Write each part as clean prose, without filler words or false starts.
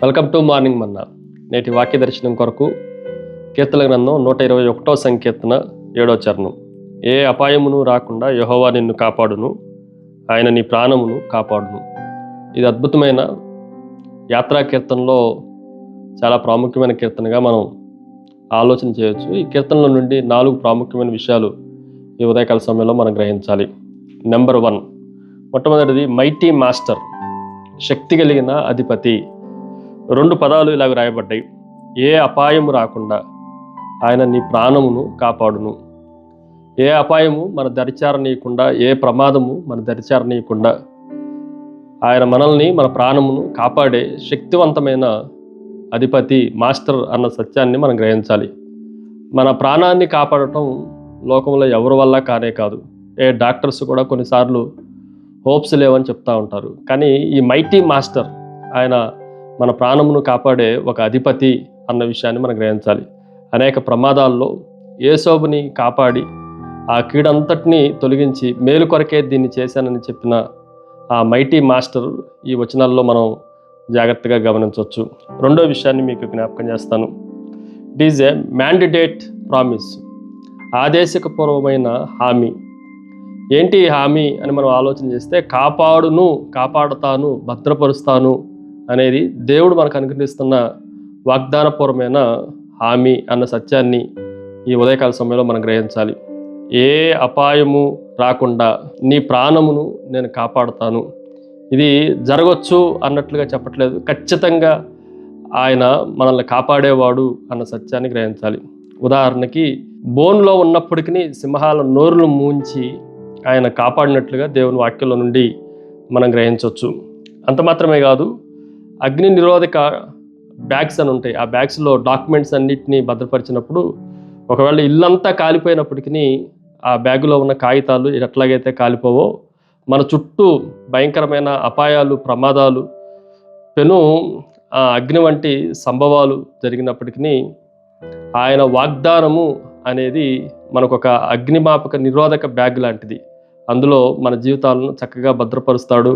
Welcome to morning మన్నా. నేటి వాక్య దర్శనం కొరకు కీర్తన గ్రంథం 121వ సంకీర్తన 7వ చరణం. ఏ అపాయమును రాకుండా యెహోవా నిన్ను కాపాడును, ఆయన నీ ప్రాణమును కాపాడును. ఇది అద్భుతమైన యాత్రా కీర్తనలో చాలా ప్రాముఖ్యమైన కీర్తనగా మనం ఆలోచన చేయొచ్చు. ఈ కీర్తనలో నుండి 4 ప్రాముఖ్యమైన విషయాలు ఈ ఉదయకాల సమయంలో మనం గ్రహించాలి. నెంబర్ 1, మొట్టమొదటిది మైటీ మాస్టర్, శక్తి కలిగిన అధిపతి. 2 పదాలు ఇలాగ రాయబడ్డాయి. ఏ అపాయము రాకుండా ఆయన నీ ప్రాణమును కాపాడును. ఏ అపాయము మన దరిచారనీయకుండా, ఏ ప్రమాదము మన దరిచారనీయకుండా ఆయన మనల్ని, మన ప్రాణమును కాపాడే శక్తివంతమైన అధిపతి, మాస్టర్ అన్న సత్యాన్ని మనం గ్రహించాలి. మన ప్రాణాన్ని కాపాడటం లోకంలో ఎవరి వల్ల కానే కాదు. డాక్టర్స్ కూడా కొన్నిసార్లు హోప్స్ లేవని చెప్తూ ఉంటారు. కానీ ఈ మైటీ మాస్టర్, ఆయన మన ప్రాణమును కాపాడే ఒక అధిపతి అన్న విషయాన్ని మనం గ్రహించాలి. అనేక ప్రమాదాల్లో యేసోబుని కాపాడి ఆ కీడంతటిని తొలగించి మేలు కొరకే దీన్ని చేశానని చెప్పిన ఆ మైటీ మాస్టర్ ఈ వచనాల్లో మనం జాగ్రత్తగా గమనించవచ్చు. 2వ విషయాన్ని మీకు జ్ఞాపకం చేస్తాను. It is a mandate promise, ఆదేశకపూర్వమైన హామీ. ఏంటి హామీ అని మనం ఆలోచన చేస్తే, కాపాడును, కాపాడుతాను, భద్రపరుస్తాను అనేది దేవుడు మనకు అనుగ్రహిస్తున్న వాగ్దానపూర్వమైన హామీ అన్న సత్యాన్ని ఈ ఉదయకాల సమయంలో మనం గ్రహించాలి. ఏ అపాయము రాకుండా నీ ప్రాణమును నేను కాపాడుతాను. ఇది జరగవచ్చు అన్నట్లుగా చెప్పట్లేదు, ఖచ్చితంగా ఆయన మనల్ని కాపాడేవాడు అన్న సత్యాన్ని గ్రహించాలి. ఉదాహరణకి బోన్లో ఉన్నప్పటికీ సింహాల నోరును మూంచి ఆయన కాపాడినట్లుగా దేవుని వాక్యంలో నుండి మనం గ్రహించవచ్చు. అంత మాత్రమే కాదు, అగ్ని నిరోధక బ్యాగ్స్ అని ఉంటాయి. ఆ బ్యాగ్స్లో డాక్యుమెంట్స్ అన్నిటినీ భద్రపరిచినప్పుడు ఒకవేళ ఇల్లంతా కాలిపోయినప్పటికీ ఆ బ్యాగులో ఉన్న కాగితాలు ఎట్లాగైతే కాలిపోవో, మన చుట్టూ భయంకరమైన అపాయాలు, ప్రమాదాలు, అగ్ని వంటి సంభవాలు జరిగినప్పటికీ ఆయన వాగ్దానము అనేది మనకొక అగ్నిమాపక నిరోధక బ్యాగ్ లాంటిది. అందులో మన జీవితాలను చక్కగా భద్రపరుస్తాడు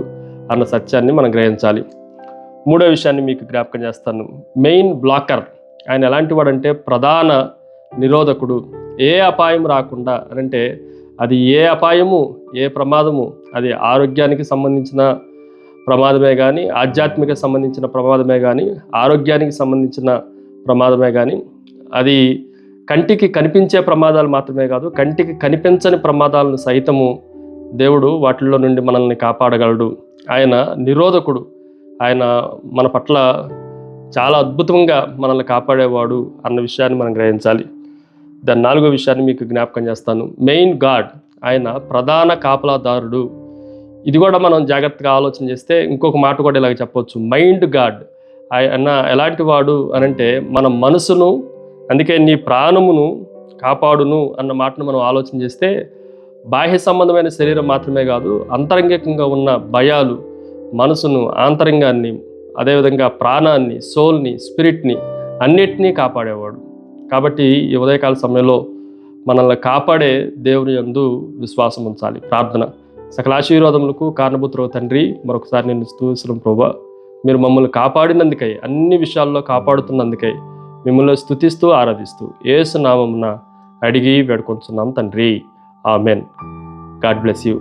అన్న సత్యాన్ని మనం గ్రహించాలి. 3వ విషయాన్ని మీకు జ్ఞాపకం చేస్తాను. Main blocker. ఆయన ఎలాంటి వాడంటే ప్రధాన నిరోధకుడు. ఏ అపాయం రాకుండా అంటే అది ఏ అపాయము, ఏ ప్రమాదము, అది ఆరోగ్యానికి సంబంధించిన ప్రమాదమే కానీ, ఆధ్యాత్మిక సంబంధించిన ప్రమాదమే కానీ, ఆరోగ్యానికి సంబంధించిన ప్రమాదమే కానీ, అది కంటికి కనిపించే ప్రమాదాలు మాత్రమే కాదు, కంటికి కనిపించని ప్రమాదాలను సైతము దేవుడు వాటిల్లో నుండి మనల్ని కాపాడగలడు. ఆయన నిరోధకుడు. ఆయన మన పట్ల చాలా అద్భుతంగా మనల్ని కాపాడేవాడు అన్న విషయాన్ని మనం గ్రహించాలి. దాని 4వ విషయాన్ని మీకు జ్ఞాపకం చేస్తాను. మెయిన్ గాడ్, ఆయన ప్రధాన కాపలాదారుడు. ఇది కూడా మనం జాగ్రత్తగా ఆలోచన చేస్తే ఇంకొక మాట కూడా ఇలాగ చెప్పవచ్చు. Mind God. ఆయన ఎలాంటి వాడు అనంటే మన మనసును, అందుకే నీ ప్రాణమును కాపాడును అన్న మాటను మనం ఆలోచన చేస్తే బాహ్య సంబంధమైన శరీరం మాత్రమే కాదు, అంతరంగికంగా ఉన్న భయాలు, మనసును, ఆంతరంగాన్ని, అదేవిధంగా ప్రాణాన్ని, సోల్ని, స్పిరిట్ని అన్నిటినీ కాపాడేవాడు. కాబట్టి ఈ ఉదయకాల సమయంలో మనల్ని కాపాడే దేవుని యందు విశ్వాసం ఉంచాలి. ప్రార్థన. సకల ఆశీర్వాదములకు కారణభూతుడవు తండ్రి, మరొకసారి నిన్ను స్తుతిస్తున్నాం ప్రభువా. మీరు మమ్మల్ని కాపాడినందుకై, అన్ని విషయాల్లో కాపాడుతున్నందుకై మిమ్మల్ని స్తుతిస్తూ ఆరాధిస్తూ యేసు నామమున అడిగి వేడుకొంచున్నాం తండ్రి. ఆమెన్. God bless you.